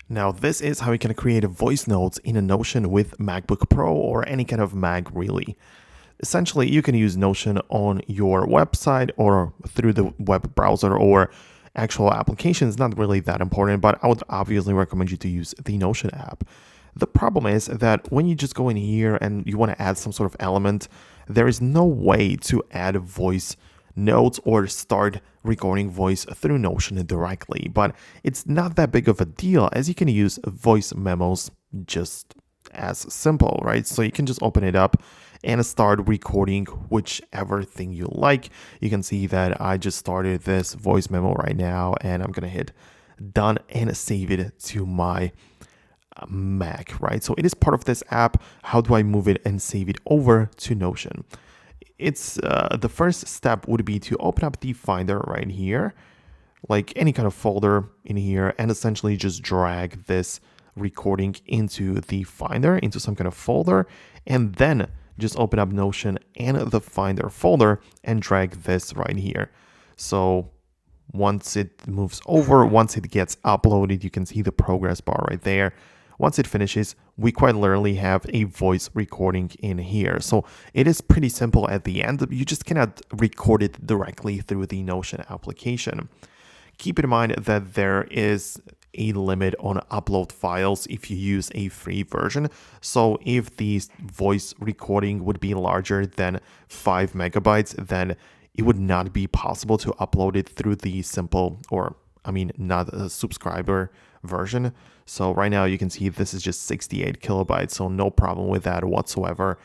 Now, this is how you can create voice notes in a Notion with MacBook Pro or any kind of Mac, really. Essentially, you can use Notion on your website or through the web browser or actual applications. Not really that important, but I would obviously recommend you to use the Notion app. The problem is that when you just go in here and you want to add some sort of element, there is no way to add voice notes or start recording voice through Notion directly. But it's not that big of a deal, as you can use voice memos just as simple, right? So you can just open it up and start recording whichever thing you like. You can see that I just started this voice memo right now, and I'm gonna hit done and save it to my Mac, right? So it is part of this app. How do I move it and save it over to Notion? It's the first step would be to open up the Finder right here, like any kind of folder in here, and essentially just drag this recording into the Finder, into some kind of folder, and then just open up Notion and the Finder folder and drag this right here. So once it moves over, once it gets uploaded, you can see the progress bar right there. Once it finishes, we quite literally have a voice recording in here. So it is pretty simple at the end. You just cannot record it directly through the Notion application. Keep in mind that there is a limit on upload files if you use a free version. So if the voice recording would be larger than 5 megabytes, then it would not be possible to upload it through the simple, or not a subscriber version. So right now you can see this is just 68 kilobytes, so no problem with that whatsoever.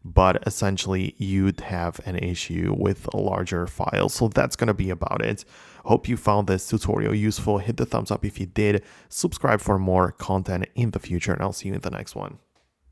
But essentially you'd have an issue with larger files. So that's going to be about it. Hope you found this tutorial useful. Hit the thumbs up if you did. Subscribe for more content in the future, and I'll see you in the next one.